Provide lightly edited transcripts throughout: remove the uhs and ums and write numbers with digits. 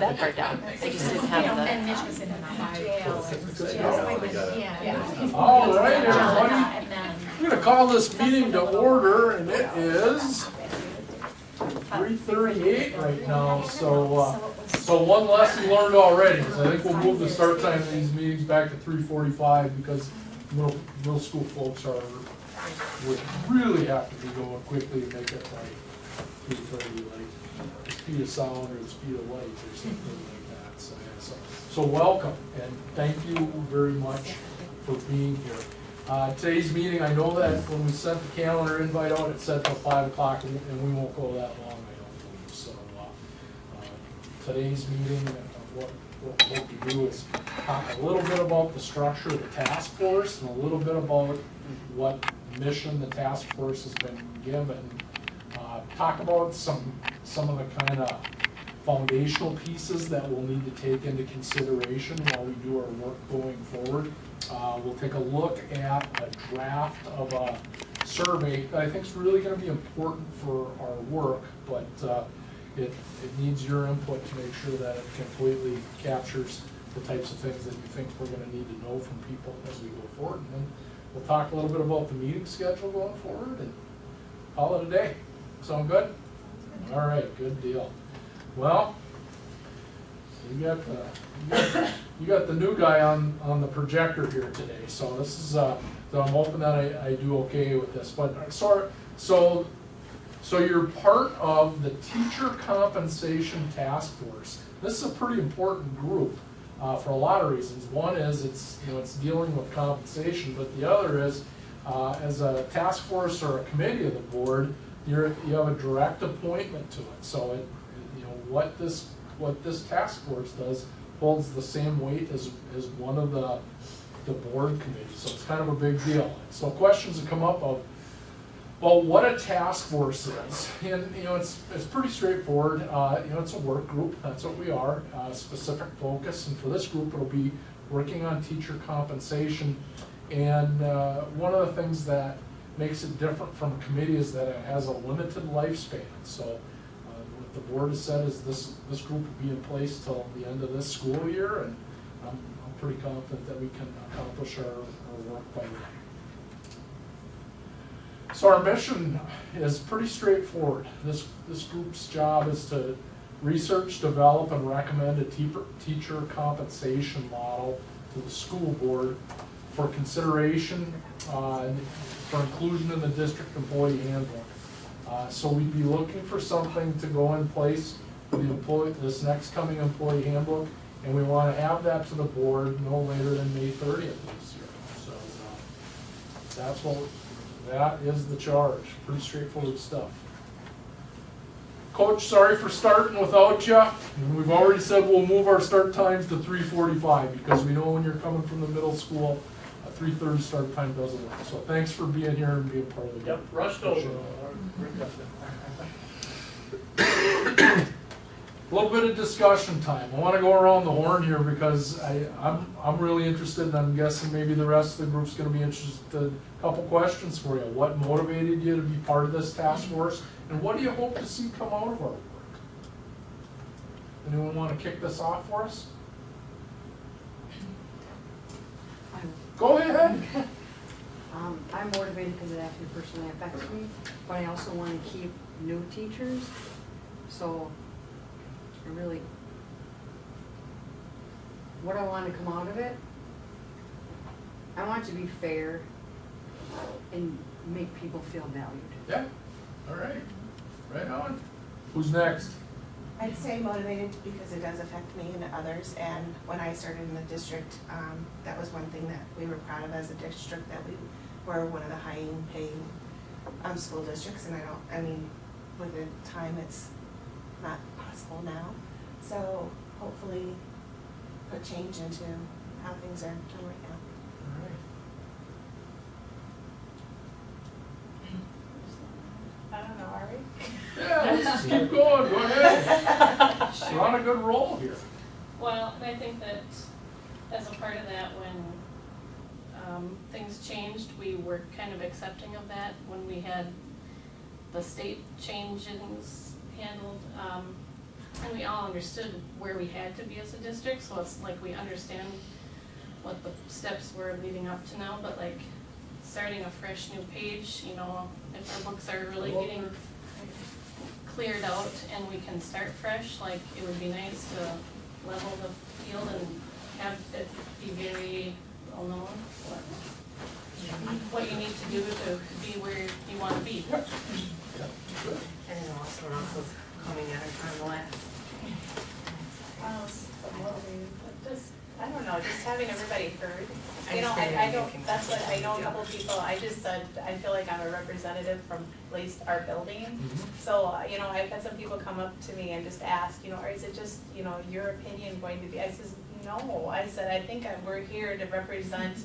that part down. They just didn't have the. And Michigan in jail. All right, everybody. I'm going to call this meeting to order, and it is 3:38 right now. So one lesson learned already is I think we'll move the start time of these meetings back to 3:45 because middle school folks would really have to be going quickly to make it by 3:30, like the speed of sound or the speed of light or something like that. So, yeah, so welcome and thank you very much for being here. Today's meeting, I know that when we sent the calendar invite out, it said till 5 o'clock, and we won't go that long, I don't believe. So today's meeting, what we do is talk a little bit about the structure of the task force and a little bit about what mission the task force has been given. Talk about some of the kind of foundational pieces that we'll need to take into consideration while we do our work going forward. We'll take a look at a draft of a survey that I think is really going to be important for our work, but it needs your input to make sure that it completely captures the types of things that you think we're going to need to know from people as we go forward. And then we'll talk a little bit about the meeting schedule going forward and call it a day. Sound good? All right, good deal. Well, you got the new guy on the projector here today, so this is so I'm hoping that I do okay with this. But so you're part of the teacher compensation task force. This is a pretty important group for a lot of reasons. One is it's dealing with compensation, but the other is as a task force or a committee of the board, you have a direct appointment to it. So what this task force does holds the same weight as one of the board committees. So it's kind of a big deal. So questions that come up of, well, what a task force is, and it's pretty straightforward. It's a work group. That's what we are. Specific focus, and for this group, it'll be working on teacher compensation. And one of the things that makes it different from a committee is that it has a limited lifespan. So what the board has said is this group will be in place till the end of this school year, and I'm pretty confident that we can accomplish our work by then. So our mission is pretty straightforward. This group's job is to research, develop, and recommend a teacher compensation model to the school board for consideration for inclusion in the district employee handbook. So we'd be looking for something to go in place for this next coming employee handbook, and we want to have that to the board no later than May 30th this year. So that is the charge. Pretty straightforward stuff. Coach, sorry for starting without you. We've already said we'll move our start times to 3:45 because we know when you're coming from the middle school, a 3:30 start time doesn't work. So thanks for being here and being part of the group. Yep, rushed over. A little bit of discussion time. I want to go around the horn here because I'm really interested, and I'm guessing maybe the rest of the group's going to be interested. A couple questions for you. What motivated you to be part of this task force, and what do you hope to see come out of our work? Anyone want to kick this off for us? Go ahead. I'm motivated because it actually personally affects me, but I also want to keep new teachers. So what I want to come out of it, I want it to be fair and make people feel valued. Yeah. All right. Right on. Who's next? I'd say motivated because it does affect me and others, and when I started in the district, that was one thing that we were proud of as a district, that we were one of the high paying school districts, and with the time it's not possible now. So hopefully put change into how things are done right now. All right. I don't know, are we? Yeah, let's just keep going. Go ahead. We're on a good roll here. Well, and I think that as a part of that, when things changed, we were kind of accepting of that. When we had the state changes handled, and we all understood where we had to be as a district, so it's like we understand what the steps were leading up to now, but like starting a fresh new page, you know, if our books are really getting cleared out and we can start fresh, like it would be nice to level the field and have it be very well known what you need to do to be where you want to be. And then also what else is coming out on the last. Just, I don't know, just having everybody heard. I You know, understand I what don't, you're that's what, I know a thinking. couple people, I just said, I feel like I'm a representative from at least our building. Mhm. So, you know, I've had some people come up to me and just ask, you know, or is it just, you know, your opinion going to be, I says, no, I said, I think we're here to represent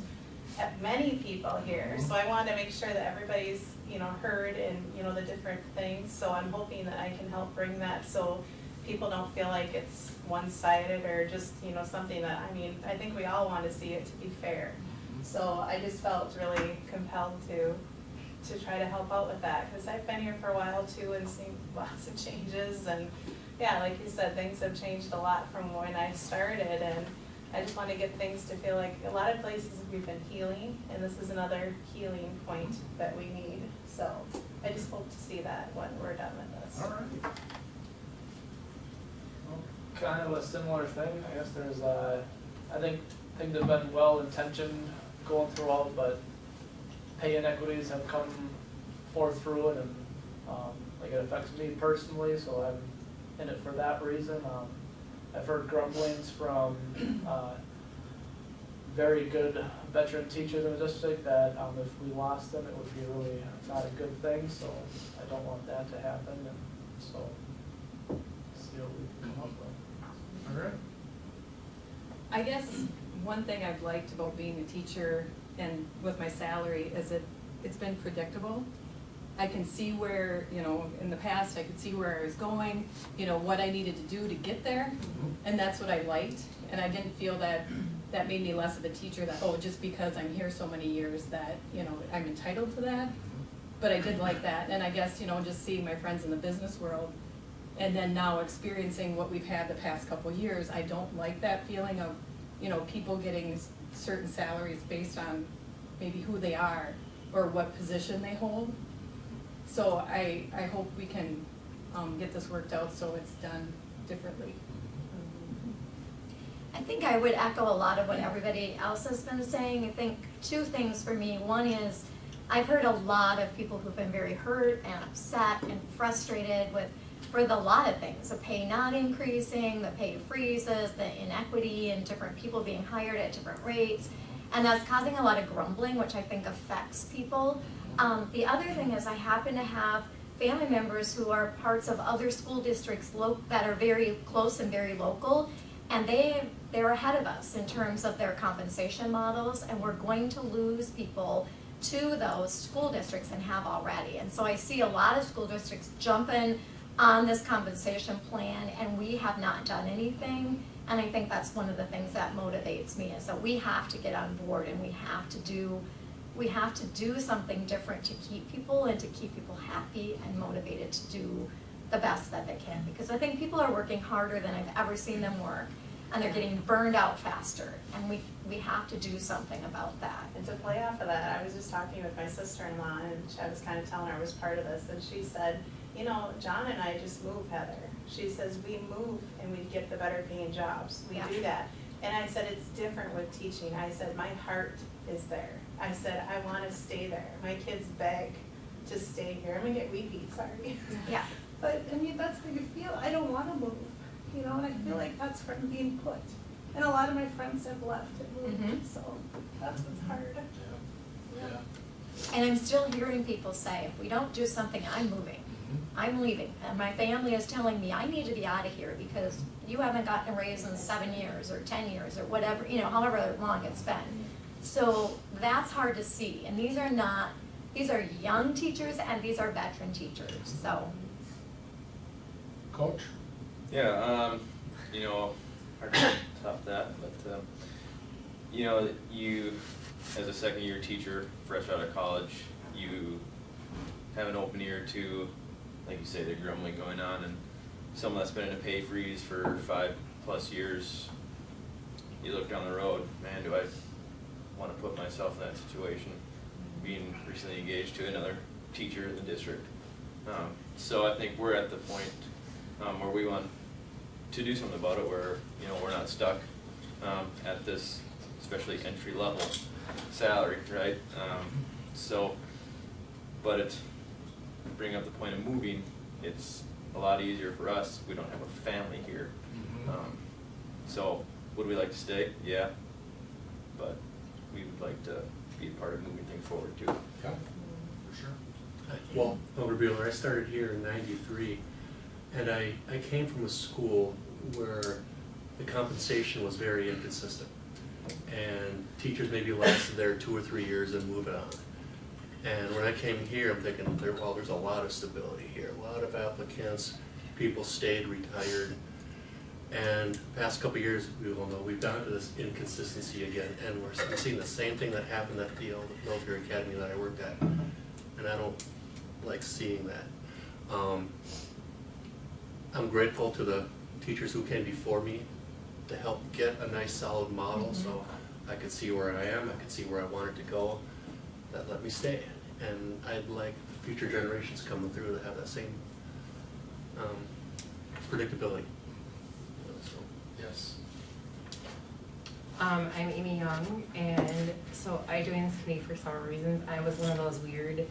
many people here. So I wanted to make sure that everybody's, you know, heard and, you know, the different things. So I'm hoping that I can help bring that so people don't feel like it's one-sided or just, you know, something that, I mean, I think we all want to see it to be fair. So I just felt really compelled to try to help out with that, because I've been here for a while too and seen lots of changes, and yeah, like you said, things have changed a lot from when I started, and I just want to get things to feel like a lot of places we've been healing, and this is another healing point that we need. So I just hope to see that when we're done with this. All right. Kind of a similar thing, I guess there's I think things have been well intentioned going throughout, but pay inequities have come forth through it, and like it affects me personally, so I'm in it for that reason. I've heard grumblings from very good veteran teachers in the district that if we lost them, it would be really not a good thing, so I don't want that to happen, and so see what we can come up with. All right. I guess one thing I've liked about being a teacher and with my salary is it's been predictable. I can see where, you know, in the past, I could see where I was going, you know, what I needed to do to get there, and that's what I liked. And I didn't feel that that made me less of a teacher, that, oh, just because I'm here so many years that, you know, I'm entitled to that. But I did like that, and I guess, you know, just seeing my friends in the business world, and then now experiencing what we've had the past couple of years, I don't like that feeling of, you know, people getting certain salaries based on maybe who they are or what position they hold. So I hope we can get this worked out so it's done differently. I think I would echo a lot of what everybody else has been saying. I think two things for me. One is I've heard a lot of people who've been very hurt and upset and frustrated with a lot of things, the pay not increasing, the pay freezes, the inequity, and different people being hired at different rates. And that's causing a lot of grumbling, which I think affects people. The other thing is I happen to have family members who are parts of other school districts that are very close and very local, and they're ahead of us in terms of their compensation models, and we're going to lose people to those school districts and have already. And so I see a lot of school districts jumping on this compensation plan, and we have not done anything. And I think that's one of the things that motivates me, is that we have to get on board, and we have to do something different to keep people and to keep people happy and motivated to do the best that they can. Because I think people are working harder than I've ever seen them work, and they're getting burned out faster, and we have to do something about that. And to play off of that, I was just talking with my sister-in-law, and I was kind of telling her I was part of this, and she said, you know, John and I just move, Heather. She says, we move and we get the better paying jobs. We do that. And I said, it's different with teaching. I said, my heart is there. I said, I want to stay there. My kids beg to stay here. I'm going to get weepy, sorry. Yeah. But, I mean, that's how you feel. I don't want to move, you know, and I feel like that's from being put. And a lot of my friends have left and moved, so that's what's hard. Yeah. And I'm still hearing people say, if we don't do something, I'm moving. I'm leaving, and my family is telling me I need to be out of here because you haven't gotten a raise in 7 years or 10 years or whatever, you know, however long it's been. So that's hard to see, and these are young teachers and these are veteran teachers, so. Coach? Yeah, you know, hard to top that, but, you know, you, as a second year teacher, fresh out of college, you have an open ear to, like you say, the grumbling going on, and someone that's been in a pay freeze for 5+ years, you look down the road, man, do I want to put myself in that situation, being recently engaged to another teacher in the district. So I think we're at the point where we want to do something about it, where, you know, we're not stuck at this, especially entry level salary, right? So, but it's, bring up the point of moving, it's a lot easier for us. We don't have a family here. So would we like to stay? Yeah. But we would like to be a part of moving things forward too. Yeah, for sure. Well, Elder Bueller, I started here in '93, and I came from a school where the compensation was very inconsistent. And teachers maybe lasted there 2 or 3 years and moved on. And when I came here, I'm thinking, well, there's a lot of stability here, a lot of applicants, people stayed, retired. And past couple of years, we all know we've gone to this inconsistency again, and we're seeing the same thing that happened at the military academy that I worked at. And I don't like seeing that. I'm grateful to the teachers who came before me to help get a nice solid model, so I could see where I am, I could see where I wanted to go, that let me stay. And I'd like future generations coming through to have that same predictability. So, yes. I'm Amy Young, and so I joined this committee for several reasons. I was one of those weird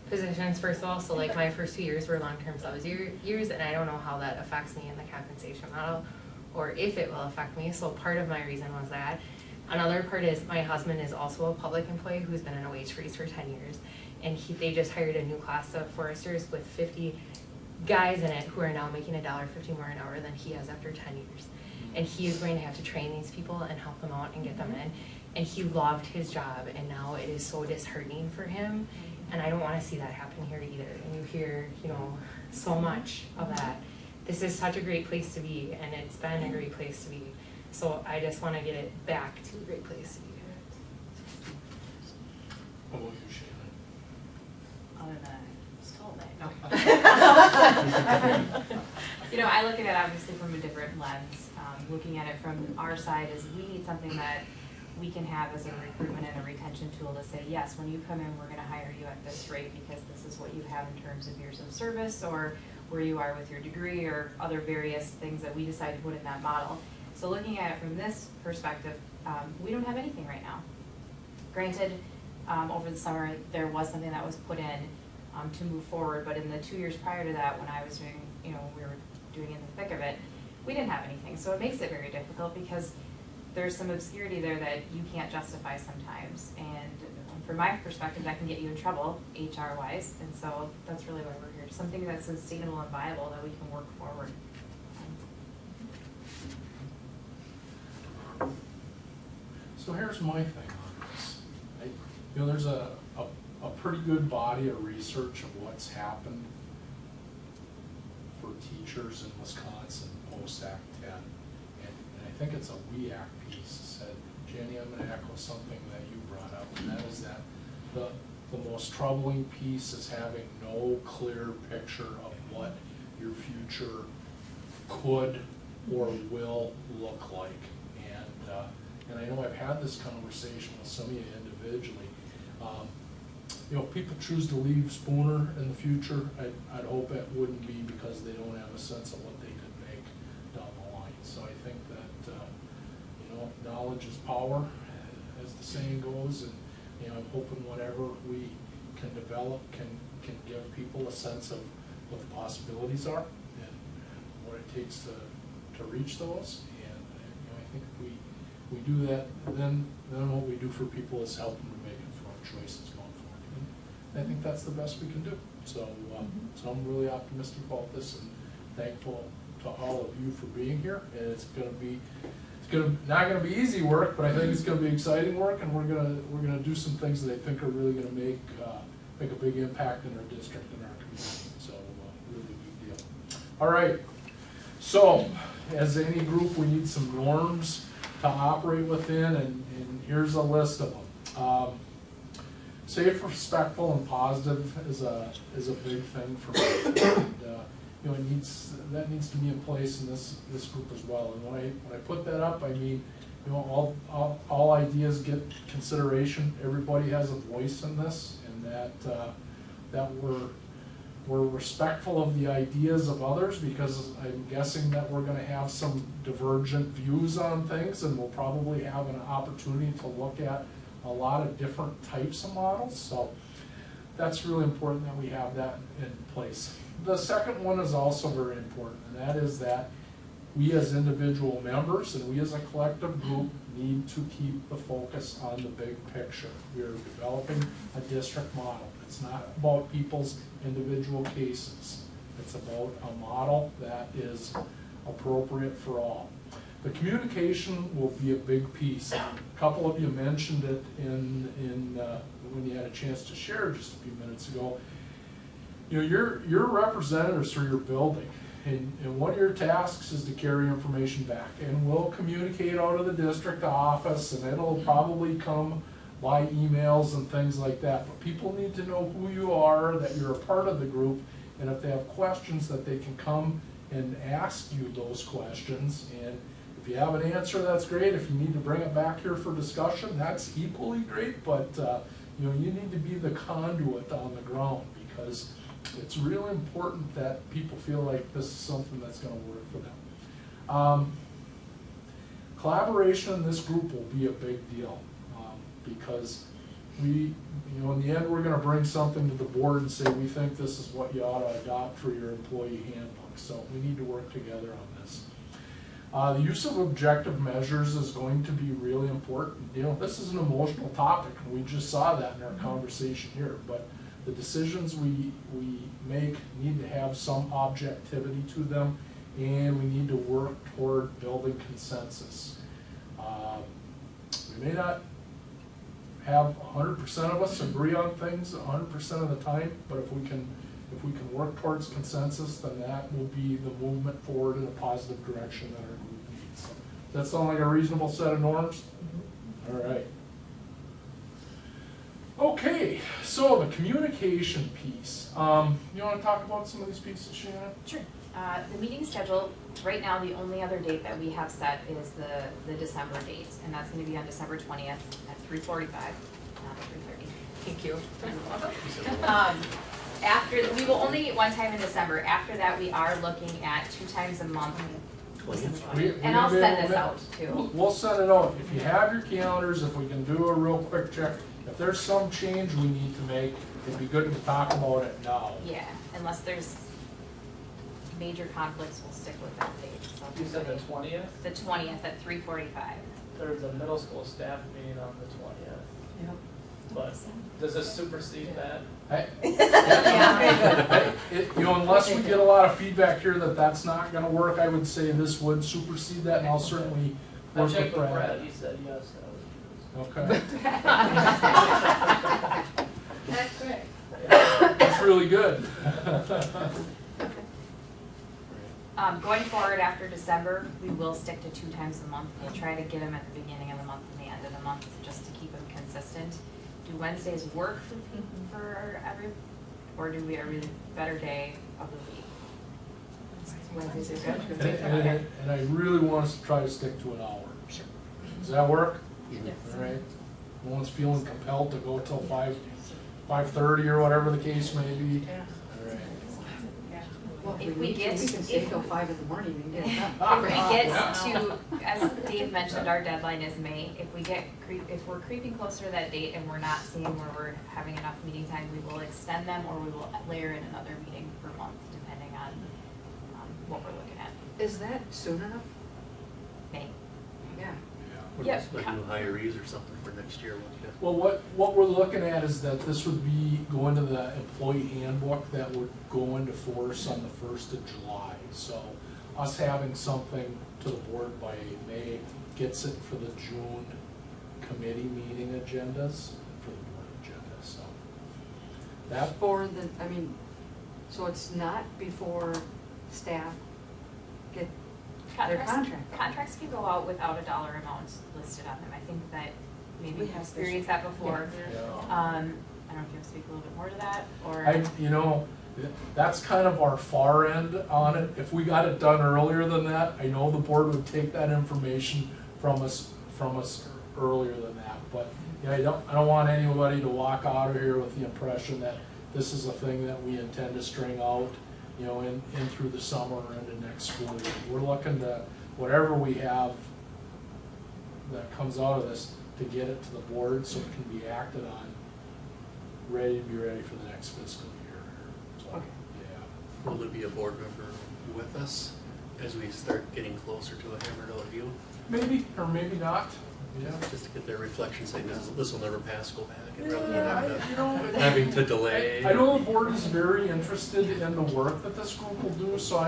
positions, first of all, so like my first 2 years were long-term subs years, and I don't know how that affects me in the compensation model, or if it will affect me, so part of my reason was that. Another part is my husband is also a public employee who's been in a wage freeze for 10 years, and they just hired a new class of foresters with 50 guys in it who are now making $1.50 more an hour than he has after 10 years. And he is going to have to train these people and help them out and get them in. And he loved his job, and now it is so disheartening for him. And I don't want to see that happen here either. And you hear, you know, so much of that. This is such a great place to be, and it's been a great place to be. So I just want to get it back to a great place to be. How about you, Shannon? Other than I was told that, no. You know, I look at it obviously from a different lens. Looking at it from our side is we need something that we can have as a recruitment and a retention tool to say, yes, when you come in, we're going to hire you at this rate because this is what you have in terms of years of service or where you are with your degree or other various things that we decide to put in that model. So looking at it from this perspective, we don't have anything right now. Granted, over the summer, there was something that was put in to move forward, but in the 2 years prior to that, when I was doing, you know, we were doing in the thick of it, we didn't have anything. So it makes it very difficult because there's some obscurity there that you can't justify sometimes. And from my perspective, that can get you in trouble, HR-wise, and so that's really why we're here. Something that's sustainable and viable that we can work forward. So here's my thing on this. You know, there's a pretty good body of research of what's happened for teachers in Wisconsin post-Act 10. And I think it's a We Act piece. Said, Jenny, I'm going to echo something that you brought up, and that is that the most troubling piece is having no clear picture of what your future could or will look like. And I know I've had this conversation with some of you individually. You know, if people choose to leave Spooner in the future, I'd hope it wouldn't be because they don't have a sense of what they could make down the line. So I think that, you know, knowledge is power, as the saying goes, and, you know, I'm hoping whatever we can develop can give people a sense of what the possibilities are and what it takes to reach those. And, you know, I think if we do that, then what we do for people is help them to make informed choices going forward. And I think that's the best we can do. So, so I'm really optimistic about this and thankful to all of you for being here. And it's not gonna be easy work, but I think it's gonna be exciting work, and we're gonna do some things that I think are really gonna make a big impact in our district and our community. So, really big deal. All right. So, as any group, we need some norms to operate within, and here's a list of them. Safe, respectful, and positive is a big thing for me. you know, that needs to be in place in this group as well. And when I put that up, I mean, you know, all ideas get consideration. Everybody has a voice in this, and that we're respectful of the ideas of others, because I'm guessing that we're gonna have some divergent views on things, and we'll probably have an opportunity to look at a lot of different types of models. So that's really important that we have that in place. The second one is also very important, and that is that we as individual members and we as a collective group need to keep the focus on the big picture. We are developing a district model. It's not about people's individual cases. It's about a model that is appropriate for all. The communication will be a big piece. A couple of you mentioned it when you had a chance to share just a few minutes ago. You know, you're representatives for your building, and one of your tasks is to carry information back, and we'll communicate out of the district office, and it'll probably come by emails and things like that. But people need to know who you are, that you're a part of the group, and if they have questions, that they can come and ask you those questions. And if you have an answer, that's great. If you need to bring it back here for discussion, that's equally great. But you know, you need to be the conduit on the ground, because it's really important that people feel like this is something that's going to work for them. Collaboration in this group will be a big deal, because you know, in the end, we're going to bring something to the board and say, we think this is what you ought to adopt for your employee handbook. So we need to work together on this. The use of objective measures is going to be really important. You know, this is an emotional topic, and we just saw that in our conversation here. But the decisions we make need to have some objectivity to them, and we need to work toward building consensus. We may not have 100% of us agree on things 100% of the time, but if we can work towards consensus, then that will be the movement forward in a positive direction that our group needs. So, does that sound like a reasonable set of norms? All right. Okay, so the communication piece. You want to talk about some of these pieces, Shannon? Sure. The meeting schedule, right now, the only other date that we have set is the December date, and that's going to be on December 20th at 3:45, not 3:30. Thank you. After, we will only meet one time in December. After that, we are looking at 2 times a month. And I'll send this out too. We'll send it out. If you have your calendars, if we can do a real quick check, if there's some change we need to make, it'd be good to talk about it now. Yeah, unless there's major conflicts, we'll stick with that date. So You said the 20th? The 20th at 3:45. There's a middle school staff meeting on the 20th. Yep. But does this supersede that? You know, unless we get a lot of feedback here that that's not gonna work, I would say this would supersede that, and I'll certainly I work with checked with Brad, Brad. he said yes. Okay, That's great. that's really good. Going forward after December, we will stick to 2 times a month. We'll try to get them at the beginning of the month and the end of the month, just to keep them consistent. Do Wednesdays work for every, or are we a better day of the week? Wednesdays are good? And I really want us to try to stick to an hour. Sure. Does that work? Yes. All right. No one's feeling compelled to go till 5:30 or whatever the case may be. All right. Well, If we get, we can stay till 5 in the morning and get it done. if we get to, as Dave mentioned, our deadline is May. If we're creeping closer to that date and we're not seeing where we're having enough meeting time, we will extend them, or we will layer in another meeting per month, depending on what we're looking at. Is that soon enough? May. Yeah. What Yeah. about like new hirees or something for next year? Well, what we're looking at is that this would be go into the employee handbook that would go into force on the 1st of July. So us having something to the board by May gets it for the June committee meeting agendas, for the board agenda, so. That, For the, I mean, so it's not before staff get their contract. Contracts can go out without a dollar amount listed on them. I think that maybe We you've have experienced that before. yeah. I don't know if you want to speak a little bit more to that, or. you know, That's kind of our far end on it. If we got it done earlier than that, I know the board would take that information from us earlier than that. But yeah, I don't want anybody to walk out of here with the impression that this is a thing that we intend to string out, you know, in through the summer or into next school year. We're looking to, whatever we have that comes out of this, to get it to the board so it can be acted on, ready to be ready for the next fiscal year. So, Okay. yeah. Will there be a board member with us as we start getting closer to a hammered out view? Maybe, or maybe not, yeah. Just to get their reflection saying this will never pass, go back, and rather Yeah, than you know, having to delay. I know the board is very interested in the work that this group will do, so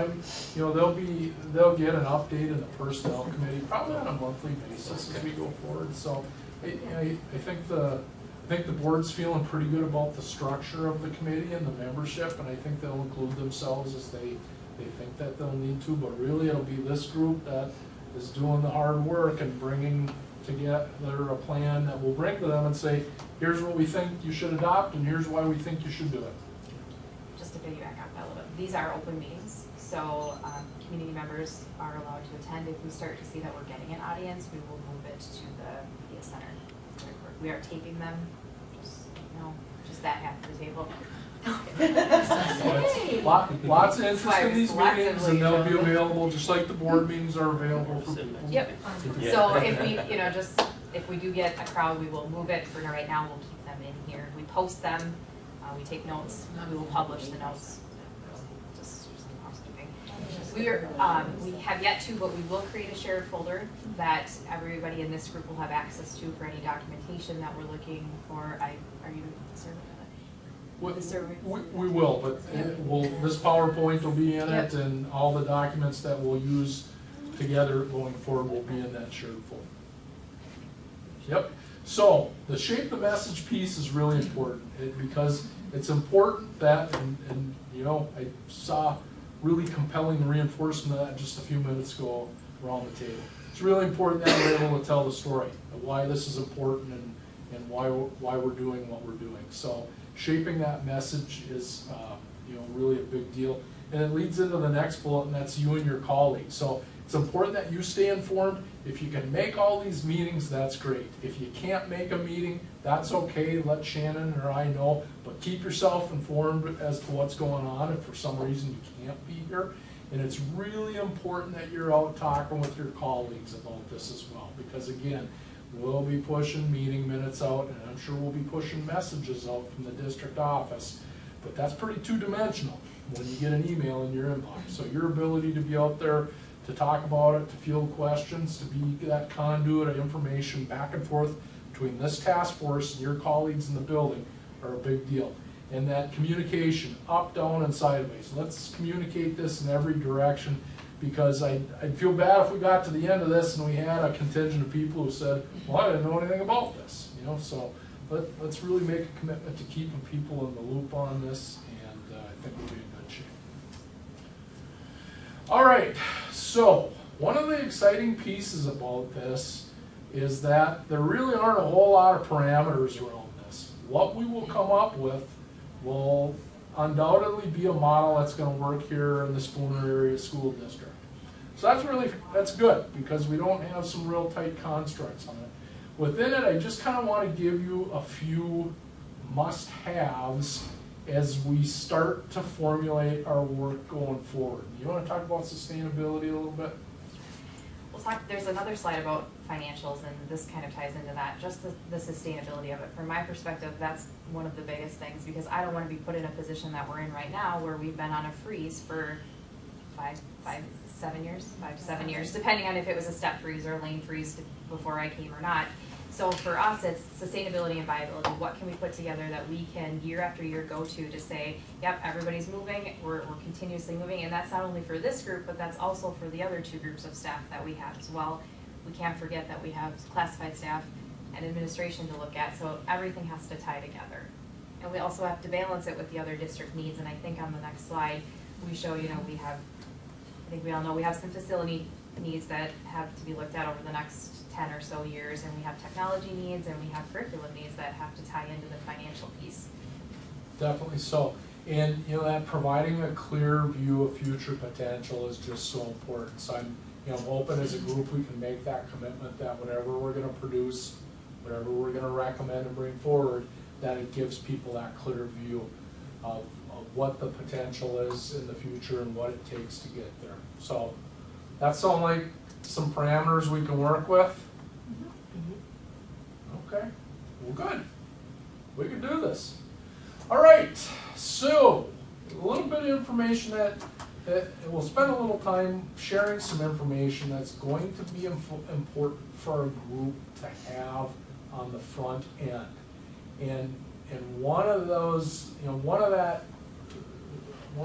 you know, they'll get an update in the personnel committee, probably on a monthly basis as we go forward, so I think the board's feeling pretty good about the structure of the committee and the membership, and I think they'll include themselves as they think that they'll need to, but really it'll be this group that is doing the hard work and bringing together a plan that we'll bring to them and say, here's what we think you should adopt and here's why we think you should do it. Just to piggyback on that a little bit, these are open meetings, so community members are allowed to attend. If we start to see that we're getting an audience, we will move it to the media center. We are taping them, just that half of the table. Lots of interest That's why in these we're meetings, and they'll be selectively- available, just like the board meetings are available for people. Yep, Yeah. so if we, if we do get a crowd, we will move it. For right now, we'll keep them in here. We post them, we take notes, we will publish the notes. Just some housekeeping. We have yet to, but we will create a shared folder that everybody in this group will have access to for any documentation that we're looking for. Are you concerned with the survey? We will, but this PowerPoint will be in it, Yep. and all the documents that we'll use together going forward will be in that shared folder. Yep, so the shape the message piece is really important, because it's important that, and you know, I saw really compelling reinforcement of that just a few minutes ago around the table. It's really important that we're able to tell the story of why this is important and why we're doing what we're doing. So shaping that message is you know, really a big deal. And it leads into the next bullet, and that's you and your colleagues. So it's important that you stay informed. If you can make all these meetings, that's great. If you can't make a meeting, that's okay. Let Shannon or I know, but keep yourself informed as to what's going on if for some reason you can't be here. And it's really important that you're out talking with your colleagues about this as well, because again, we'll be pushing meeting minutes out, and I'm sure we'll be pushing messages out from the district office, but that's pretty two-dimensional when you get an email in your inbox. So your ability to be out there to talk about it, to field questions, to be that conduit of information back and forth between this task force and your colleagues in the building are a big deal. And that communication, up, down, and sideways. Let's communicate this in every direction, because I'd feel bad if we got to the end of this and we had a contingent of people who said, well, I didn't know anything about this. You know, so let's really make a commitment to keeping people in the loop on this, and I think we'll be in good shape. All right, so one of the exciting pieces about this is that there really aren't a whole lot of parameters around this. What we will come up with will undoubtedly be a model that's going to work here in the Spooner Area School District. So that's good, because we don't have some real tight constructs on it. Within it, I just kind of want to give you a few must-haves as we start to formulate our work going forward. You want to talk about sustainability a little bit? There's another slide about financials, and this kind of ties into that, just the sustainability of it. From my perspective, that's one of the biggest things, because I don't want to be put in a position that we're in right now where we've been on a freeze for 5 to 7 years, depending on if it was a step freeze or a lane freeze before I came or not. So for us, it's sustainability and viability. What can we put together that we can year after year go to say, yep, everybody's moving, we're continuously moving, and that's not only for this group, but that's also for the other two groups of staff that we have as well. We can't forget that we have classified staff and administration to look at, so everything has to tie together. And we also have to balance it with the other district needs, and I think on the next slide, we show, we have, I think we all know we have some facility needs that have to be looked at over the next 10 or so years, and we have technology needs, and we have curriculum needs that have to tie into the financial piece. Definitely so. And, you know, that providing a clear view of future potential is just so important. So I'm, you know, hoping as a group we can make that commitment that whatever we're gonna produce, whatever we're gonna recommend and bring forward, that it gives people that clear view of what the potential is in the future and what it takes to get there. So that sound like some parameters we can work with? Okay, well, good. We can do this. All right, so a little bit of information that we'll spend a little time sharing some information that's going to be important for a group to have on the front end. And one of those, you know, one of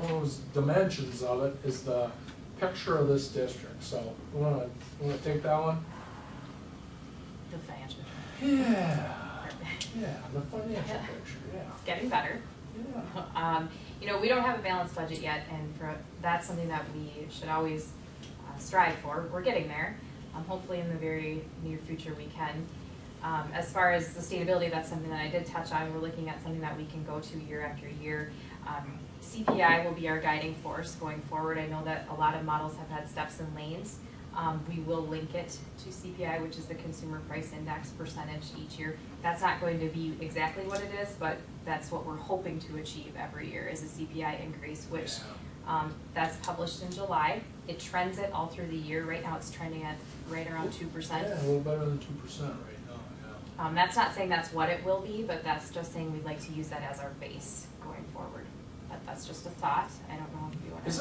those dimensions of it is the picture of this district. So we wanna take that one? The financial. Yeah, yeah, the financial picture, yeah. It's getting better. Yeah. You know, we don't have a balanced budget yet, and that's something that we should always strive for. We're getting there. Hopefully in the very near future we can. As far as sustainability, that's something that I did touch on. We're looking at something that we can go to year after year. CPI will be our guiding force going forward. I know that a lot of models have had steps and lanes. We will link it to CPI, which is the Consumer Price Index percentage each year. That's not going to be exactly what it is, but that's what we're hoping to achieve every year is a CPI increase, which that's published in July. It trends it all through the year. Right now it's trending at right around 2%. Yeah, a little better than 2% right now, yeah. That's not saying that's what it will be, but that's just saying we'd like to use that as our base going forward. But that's just a thought. I don't know if you want to. Is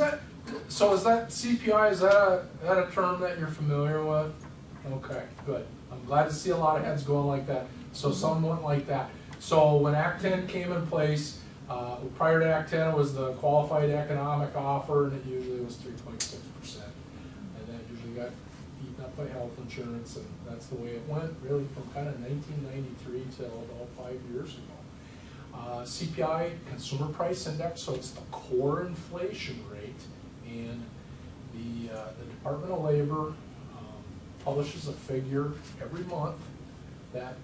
that CPI, is that a term that you're familiar with? Okay, good. I'm glad to see a lot of heads going like that. So somewhat like that. So when Act 10 came in place, prior to Act 10 was the qualified economic offer, and it usually was 3.6%. And that usually got eaten up by health insurance, and that's the way it went really from kind of 1993 till about 5 years ago. CPI, Consumer Price Index, so it's the core inflation rate, and the Department of Labor publishes a figure every month that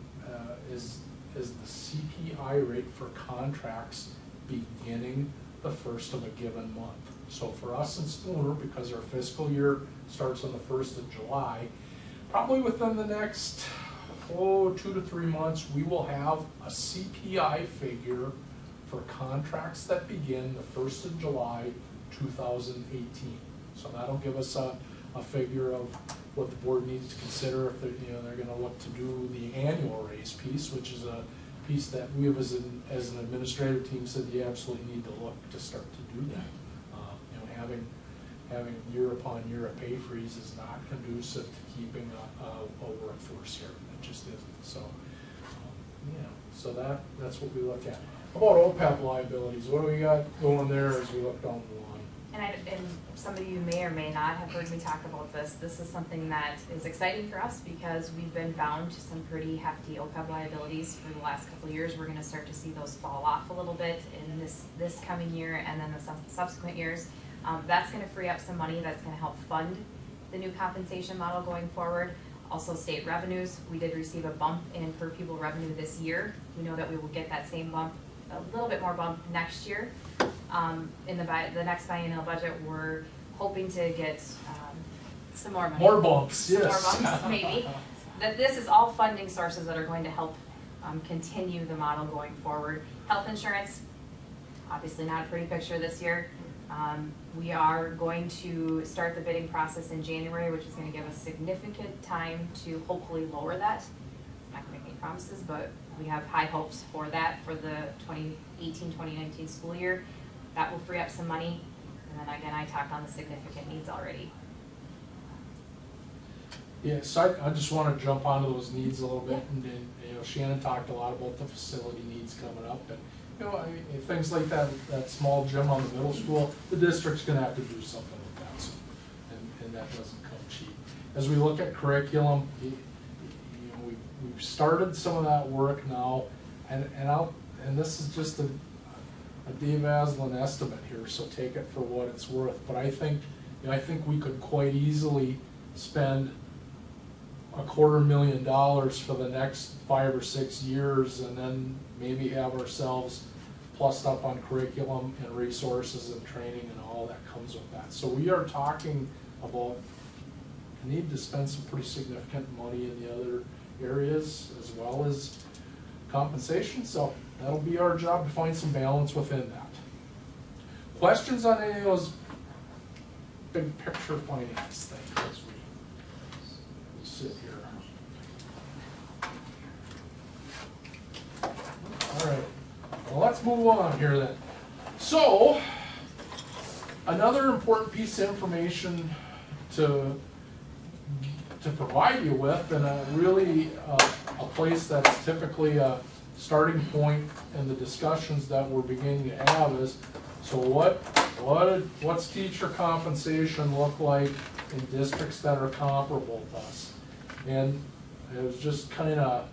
is the CPI rate for contracts beginning the first of a given month. So for us in Spooner, because our fiscal year starts on the 1st of July, probably within the next 2 to 3 months, we will have a CPI figure for contracts that begin the 1st of July 2018. So that'll give us a figure of what the board needs to consider if they're going to look to do the annual raise piece, which is a piece that we have as an administrative team said you absolutely need to look to start to do that. Having year upon year a pay freeze is not conducive to keeping a workforce here. It just isn't. So, so that's what we look at. How about OPEB liabilities? What do we got going there as we look down the line? And some of you may or may not have heard me talk about this. This is something that is exciting for us because we've been bound to some pretty hefty OPEB liabilities for the last couple of years. We're going to start to see those fall off a little bit in this coming year and then the subsequent years. That's going to free up some money that's going to help fund the new compensation model going forward. Also state revenues, we did receive a bump in per pupil revenue this year. We know that we will get that same bump, a little bit more bump next year. In the next biennial budget, we're hoping to get some more money. More bumps, yes. Some more bumps, maybe. That this is all funding sources that are going to help continue the model going forward. Health insurance, obviously not a pretty picture this year. We are going to start the bidding process in January, which is going to give us significant time to hopefully lower that. I'm not going to make any promises, but we have high hopes for that for the 2018-2019 school year. That will free up some money. And then again, I talked on the significant needs already. Yeah, so I just want to jump onto those needs a little bit. And Shannon talked a lot about the facility needs coming up. And things like that small gym on the middle school, the district's going to have to do something with that. So, and that doesn't come cheap. As we look at curriculum, we've started some of that work now, and this is just a Dave Aslan estimate here, so take it for what it's worth. But I think we could quite easily spend $250,000 for the next 5 or 6 years, and then maybe have ourselves plus up on curriculum and resources and training and all that comes with that. So we are talking about a need to spend some pretty significant money in the other areas as well as compensation, so that'll be our job to find some balance within that. Questions on any of those big picture finance things as we sit here? All right, well, let's move on here then. So, another important piece of information to provide you with, and a place that's typically a starting point in the discussions that we're beginning to have is, so what's teacher compensation look like in districts that are comparable to us? And it was just kind of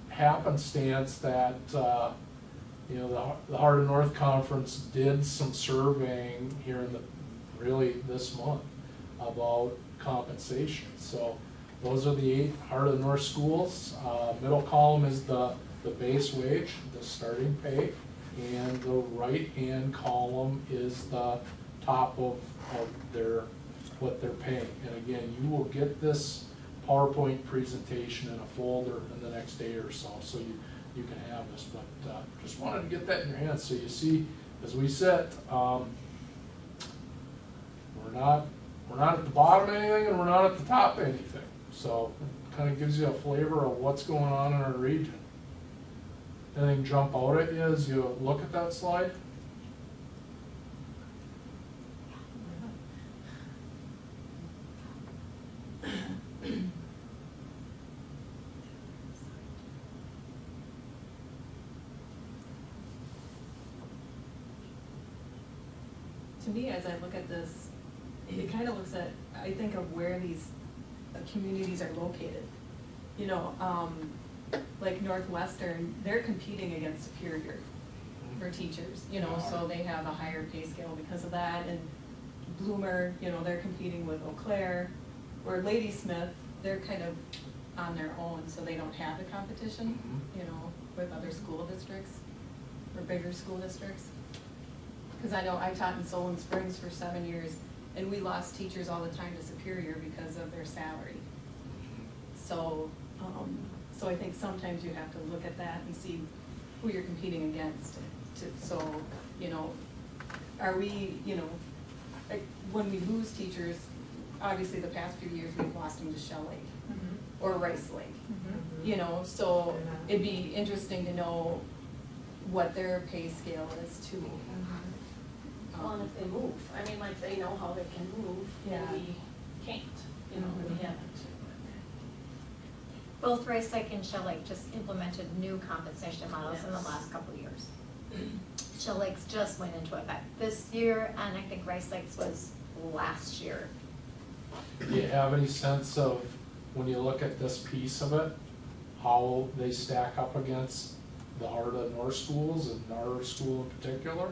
happenstance that the Heart of North Conference did some surveying here in this month about compensation. So those are the 8 Heart of North schools. Middle column is the base wage, the starting pay, and the right-hand column is the top of what they're paying. And again, you will get this PowerPoint presentation in a folder in the next day or so you can have this. But just wanted to get that in your hands so you see, as we said, we're not at the bottom of anything and we're not at the top of anything. So it kind of gives you a flavor of what's going on in our region. Anything jump out at you as you look at that slide? To me, as I look at this, it kind of looks at, I think of where these communities are located. You know, like Northwestern, they're competing against Superior for teachers, you know, so they have a higher pay scale because of that. And Bloomer, you know, they're competing with Eau Claire, or Ladysmith, they're kind of on their own, so they don't have the competition, you know, with other school districts or bigger school districts. Because I know I taught in Solon Springs for 7 years, and we lost teachers all the time to Superior because of their salary. So, so I think sometimes you have to look at that and see who you're competing against. So, you know, are we, you know, like when we lose teachers, obviously the past few years we've lost them to Shell Lake or Rice Lake. You know, so it'd be interesting to know what their pay scale is too. Well, and if they move, I mean, like, they know how they can move, and we can't, you know, we haven't. Both Rice Lake and Shell Lake just implemented new compensation models in the last couple of years. Shell Lake's just went into effect this year, and I think Rice Lake's was last year. Do you have any sense of, when you look at this piece of it, how they stack up against the Heart of North schools and our school in particular?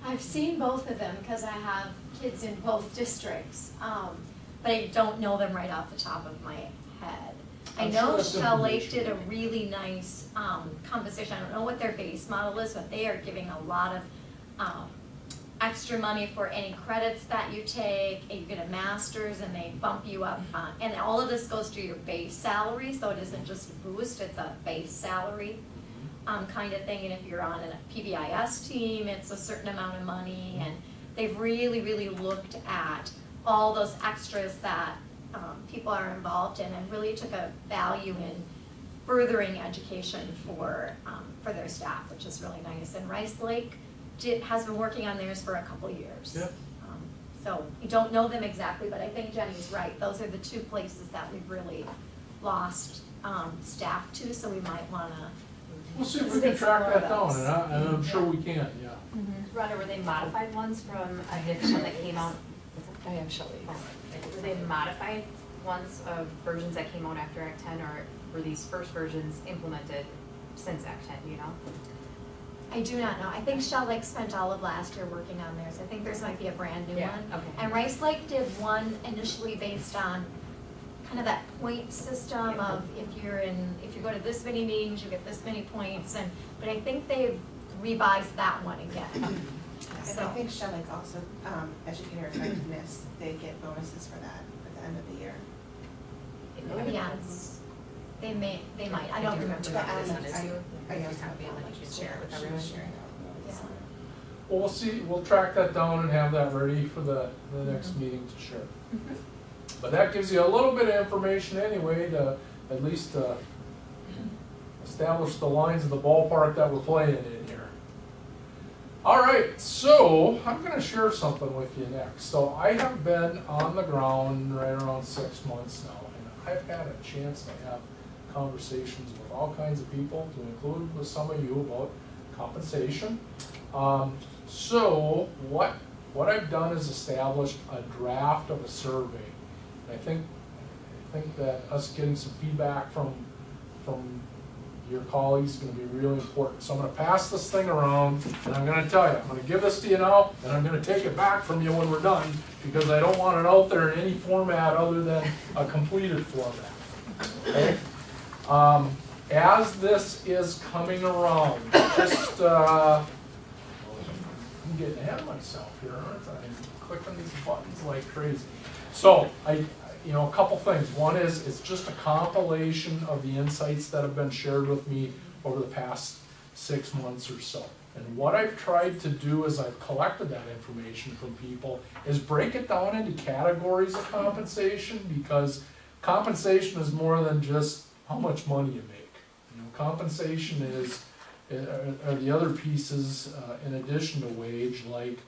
I've seen both of them because I have kids in both districts, but I don't know them right off the top of my head. I know Shell Lake did a really nice compensation. I don't know what their base model is, but they are giving a lot of extra money for any credits that you take. You get a master's and they bump you up. And all of this goes to your base salary, so it isn't just a boost, it's a base salary kind of thing. And if you're on a PBIS team, it's a certain amount of money. And they've really, really looked at all those extras that people are involved in, and really took a value in furthering education for their staff, which is really nice. And Rice Lake has been working on theirs for a couple years. Yep. So you don't know them exactly, but I think Jenny's right. Those are the two places that we've really lost staff to, so we might want to. We'll see if we can track that down, and I'm sure we can, yeah. Rhonda, were they modified ones from a different one that came out? I have Shell Lake. Were they modified ones of versions that came out after Act 10, or were these first versions implemented since Act 10, you know? I do not know. I think Shell Lake spent all of last year working on theirs. I think theirs might be a brand new one. Okay. And Rice Lake did one initially based on kind of that point system of if you go to this many meetings, you get this many points, but I think they've revised that one again. And So, I think Shell Lake also, educator effectiveness, they get bonuses for that at the end of the year. yes, they might, I don't remember But that. I guess copy and then you can share it with she was everyone. sharing it with us. Well, we'll see, we'll track that down and have that ready for the next meeting to share. But that gives you a little bit of information anyway to at least establish the lines of the ballpark that we're playing in here. All right, so I'm gonna share something with you next. So I have been on the ground right around 6 months now, and I've had a chance to have conversations with all kinds of people, to include with some of you about compensation. So what I've done is established a draft of a survey. And I think that us getting some feedback from your colleagues is gonna be really important. So I'm gonna pass this thing around, and I'm gonna tell you, I'm gonna give this to you now, and I'm gonna take it back from you when we're done, because I don't want it out there in any format other than a completed format. Okay? As this is coming around, just, I'm getting ahead of myself here, aren't I? I'm clicking these buttons like crazy. So, a couple things. One is, it's just a compilation of the insights that have been shared with me over the past 6 months or so. And what I've tried to do as I've collected that information from people is break it down into categories of compensation, because compensation is more than just how much money you make. Compensation are the other pieces in addition to wage, like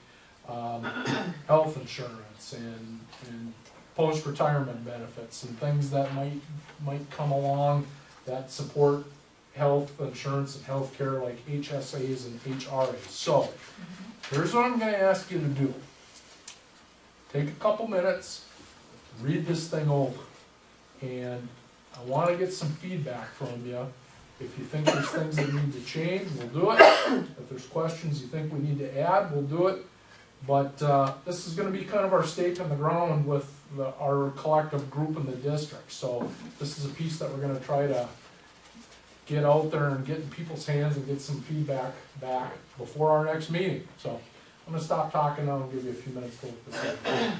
health insurance and post-retirement benefits and things that might come along that support health insurance and health care, like HSAs and HRAs. So here's what I'm going to ask you to do. Take a couple minutes, read this thing over, and I want to get some feedback from you. If you think there's things that need to change, we'll do it. If there's questions you think we need to add, we'll do it. But this is going to be kind of our stake in the ground with our collective group in the district. So this is a piece that we're going to try to get out there and get in people's hands and get some feedback back before our next meeting. So I'm going to stop talking now and give you a few minutes to look this over.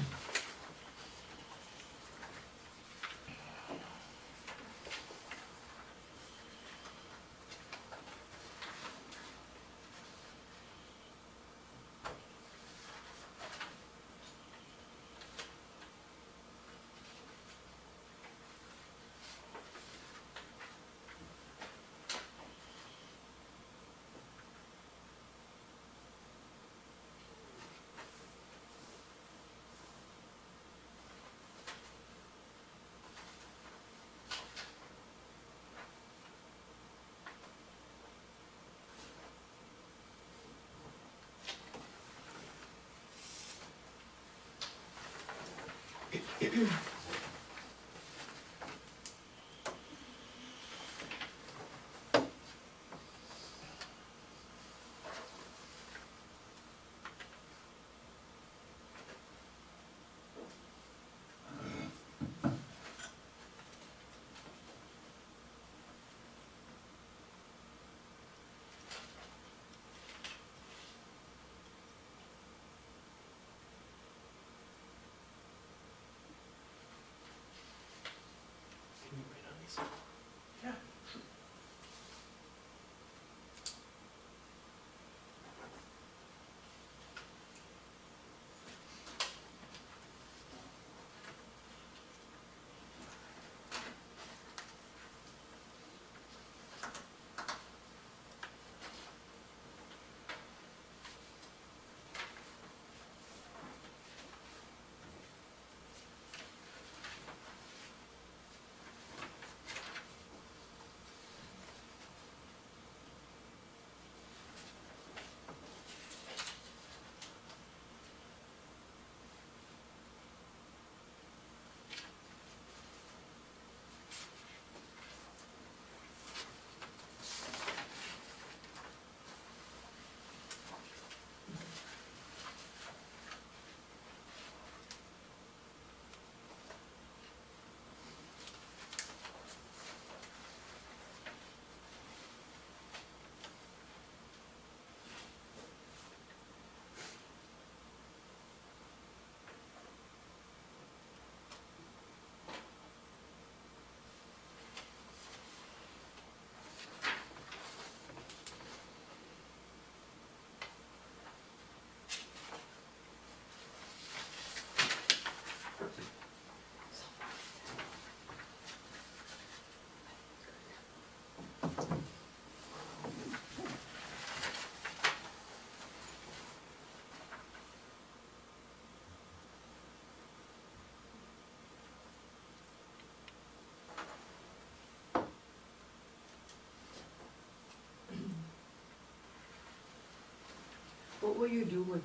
What will you do with,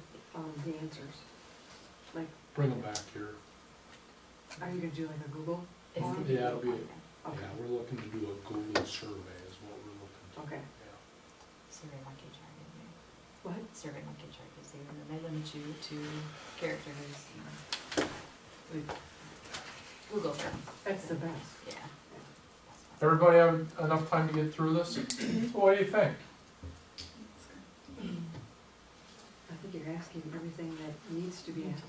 the answers? Like, Bring them back here. are you gonna do like a Google? It's form? gonna be Yeah, it'll be, Okay, yeah, we're looking to do a Google survey is what we're looking to. okay. Yeah. Survey monkey chart, isn't it? What? Survey monkey chart is there, and then they limit you to characters, with Google them, That's the best. yeah. Everybody have enough time to get through this? What do you think? I think you're asking everything that needs to be asked.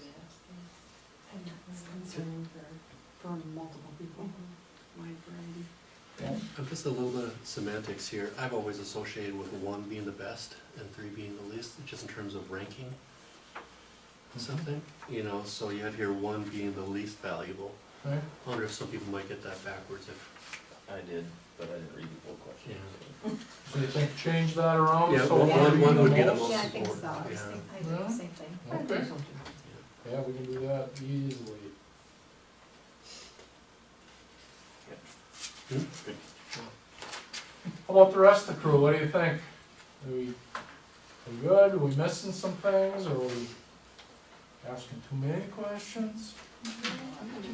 And that's concerning For multiple people, wide variety. Just a little bit of semantics here. I've always associated with 1 being the best and 3 being the least, just in terms of ranking something, you know, so you have here 1 being the least valuable. Okay. I wonder if some people might get that backwards if, I did, but I didn't read the whole question. Yeah. So you think change that around? Yeah, so one- one one be would be the most? most Yeah, I think so, important, I was yeah. think, I do the same thing. Okay, yeah, we can do that easily. Good. How about the rest of the crew, what do you think? We good, are we missing some things, or are we asking too many questions? No,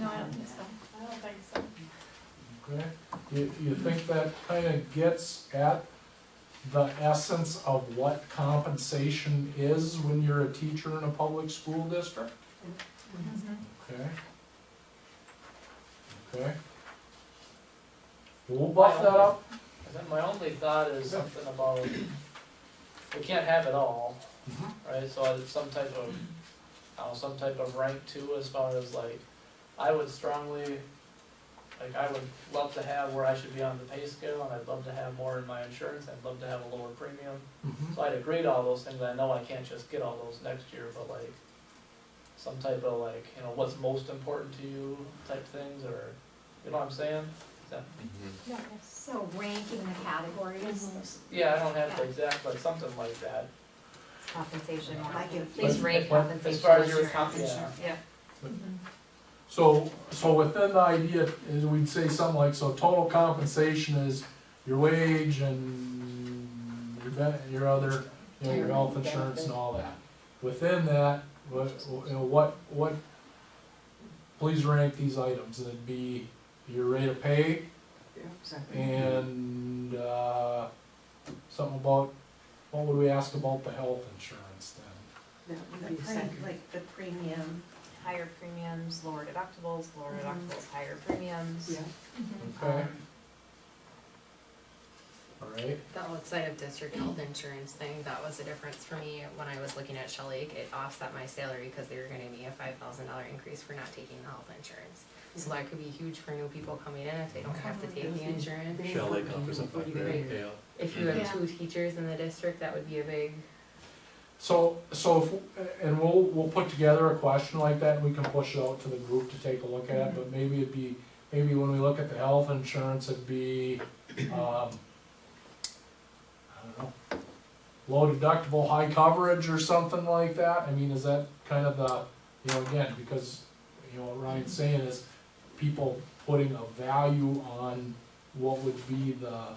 I don't think so. I don't think so. Okay, you think that kinda gets at the essence of what compensation is when you're a teacher in a public school district? Okay. Okay. We'll buff that up. And then my only thought is something about, we can't have it all, right? So it's some type of, I don't know, some type of rank too, as far as like, I would strongly, like, I would love to have where I should be on the pay scale, and I'd love to have more in my insurance, I'd love to have a lower premium. Mhm. So I'd agree to all those things, I know I can't just get all those next year, but like, some type of like, you know, what's most important to you type things, or, you know what I'm saying? Is that, So ranking the categories. yeah, I don't have the exact, but something like that. Compensation, more, Like if- please rate but compensation. As far as your insurance. yeah. So within the idea is we'd say something like, so total compensation is your wage and your other, you know, your health insurance and all that. Within that, what, please rank these items, and it'd be your rate of pay Yeah, exactly. and, something about, what would we ask about the health insurance then? That The would be second. like the premium, Higher premiums, lower deductibles, higher premiums. Yeah, Okay, alright, The outside of district health insurance thing, that was a difference for me when I was looking at Shell Lake. It offset my salary because they were gonna give me a $5,000 increase for not taking the health insurance. So that could be huge for new people coming in if they don't have to take the insurance. Shell Lake offers a 5 grand payout. If you have Yeah. 2 teachers in the district, that would be a big, so if, and we'll put together a question like that, and we can push it out to the group to take a look at it, but maybe it'd be, maybe when we look at the health insurance, it'd be, I don't know, low deductible, high coverage or something like that, I mean, is that kind of the, you know, again, because, you know, what Ryan's saying is people putting a value on what would be the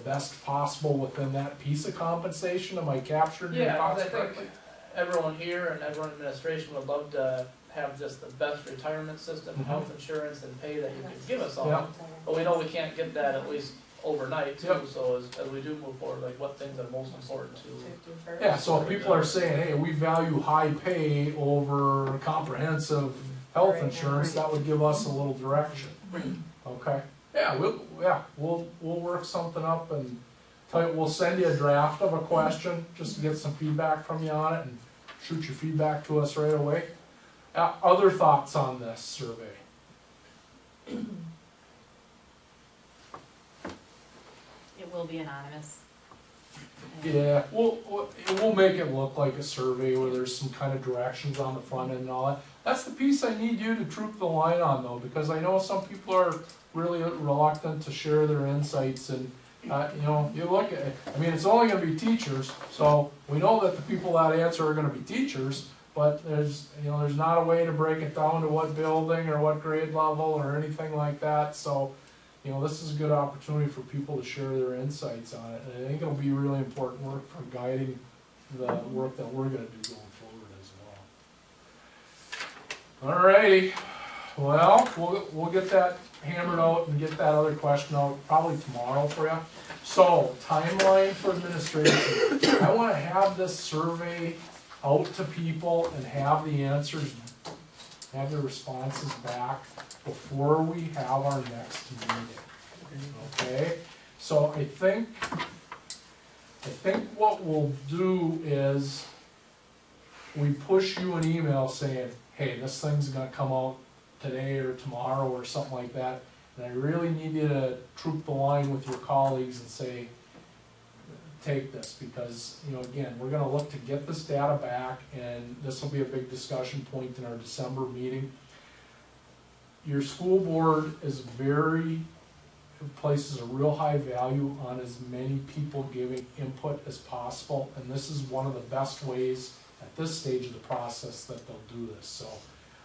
best possible within that piece of compensation, am I capturing your Yeah, 'cause thoughts I think correctly? everyone here and everyone in administration would love to have just the best retirement system, Mhm. health insurance and pay that you can give us all. Yeah. But we know we can't get that at least overnight too, Yep. so as we do move forward, like what things are most important to. Yeah, so if people are saying, hey, we value high pay over comprehensive health insurance, that would give us a little direction. Okay, yeah, we'll work something up and tell you, we'll send you a draft of a question, just to get some feedback from you on it, and shoot your feedback to us right away. Other thoughts on this survey? It will be anonymous. Yeah, we'll make it look like a survey where there's some kind of directions on the front end and all that. That's the piece I need you to troop the line on though, because I know some people are really reluctant to share their insights and, you know, you look at it, I mean, it's only gonna be teachers, so we know that the people that answer are gonna be teachers, but there's, you know, there's not a way to break it down to what building or what grade level or anything like that, so, you know, this is a good opportunity for people to share their insights on it, and I think it'll be really important work for guiding the work that we're gonna do going forward as well. Alrighty, well, we'll get that hammered out and get that other question out probably tomorrow for you. So, timeline for administration. I wanna have this survey out to people and have the answers, have the responses back before we have our next meeting. Okay, so I think what we'll do is we push you an email saying, hey, this thing's gonna come out today or tomorrow or something like that. And I really need you to troop the line with your colleagues and say, take this, because, you know, again, we're gonna look to get this data back, and this will be a big discussion point in our December meeting. Your school board is places a real high value on as many people giving input as possible, and this is one of the best ways at this stage of the process that they'll do this. So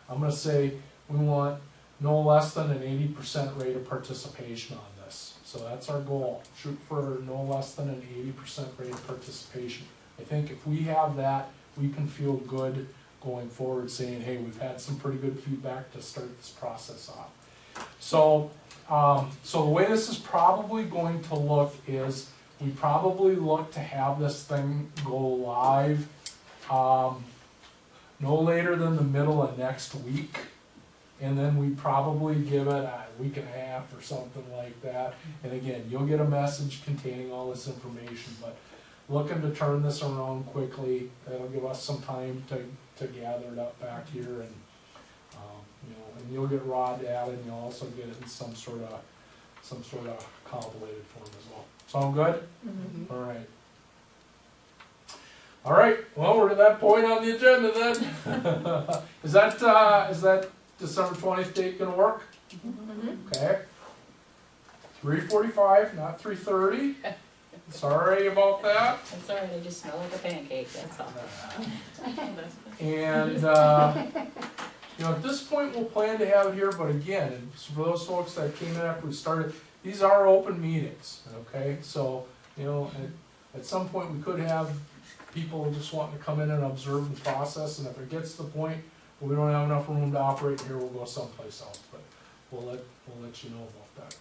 I'm gonna say we want no less than an 80% rate of participation on this. So that's our goal. Shoot for no less than an 80% rate of participation. I think if we have that, we can feel good going forward saying, hey, we've had some pretty good feedback to start this process off. So the way this is probably going to look is we probably look to have this thing go live no later than the middle of next week. And then we probably give it a week and a half or something like that. And again, you'll get a message containing all this information, but looking to turn this around quickly. That'll give us some time to gather it up back here, and you know, and you'll get raw data, and you'll also get it in some sort of compilated form as well. Sound good? Mm-hmm. All right. Well, we're at that point on the agenda then. Is that December 20th date gonna work? Mm-hmm. Okay. 3:45, not 3:30. Sorry about that. That's all right, they just smell like a pancake, that's all. And, you know, at this point, we'll plan to have it here, but again, and for those folks that came in after we started, these are open meetings, okay? So, you know, at some point, we could have people just wanting to come in and observe the process, and if it gets to the point where we don't have enough room to operate here, we'll go someplace else, but we'll let you know about that.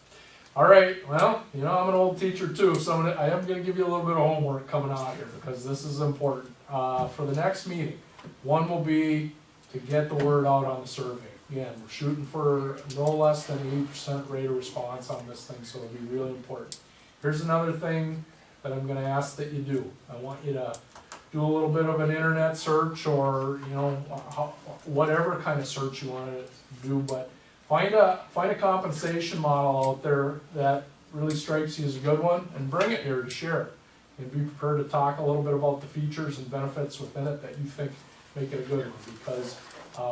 All right, well, you know, I'm an old teacher too, so I am gonna give you a little bit of homework coming out here, because this is important. For the next meeting, one will be to get the word out on the survey. Again, we're shooting for no less than 80% rate of response on this thing, so it'll be really important. Here's another thing that I'm gonna ask that you do. I want you to do a little bit of an internet search, or, you know, whatever kind of search you want to do, but find a compensation model out there that really strikes you as a good one, and bring it here to share it. And be prepared to talk a little bit about the features and benefits within it that you think make it a good one. Because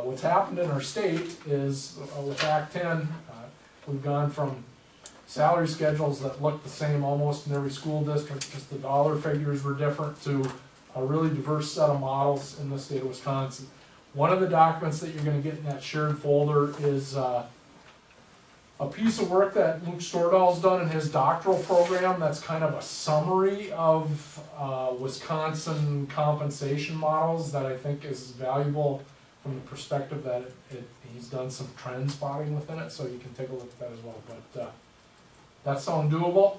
what's happened in our state is, with Act 10, we've gone from salary schedules that look the same almost in every school district, just the dollar figures were different, to a really diverse set of models in the state of Wisconsin. One of the documents that you're going to get in that shared folder is a piece of work that Luke Stordahl's done in his doctoral program that's kind of a summary of Wisconsin compensation models that I think is valuable from the perspective that he's done some trend spotting within it, so you can take a look at that as well. But that sound doable?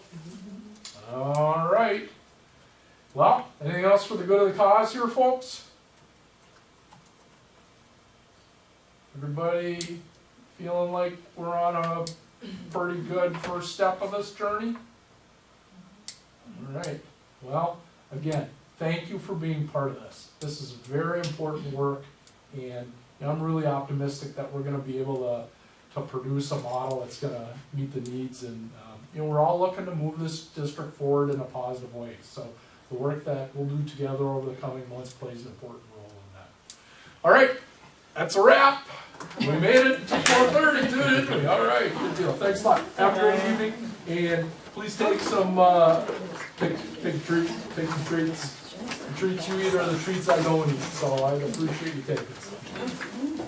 All right. Well, anything else for the good of the cause here, folks? Everybody feeling like we're on a pretty good first step of this journey? All right. Well, again, thank you for being part of this. This is very important work, and I'm really optimistic that we're going to be able to produce a model that's going to meet the needs. And you know, we're all looking to move this district forward in a positive way. So the work that we'll do together over the coming months plays an important role in that. All right, that's a wrap. We made it to 4:30 too, didn't we? All right, good deal. Thanks a lot. Have a great evening, and please take some take some treats. The treats you eat are the treats I don't eat, so I appreciate you taking some.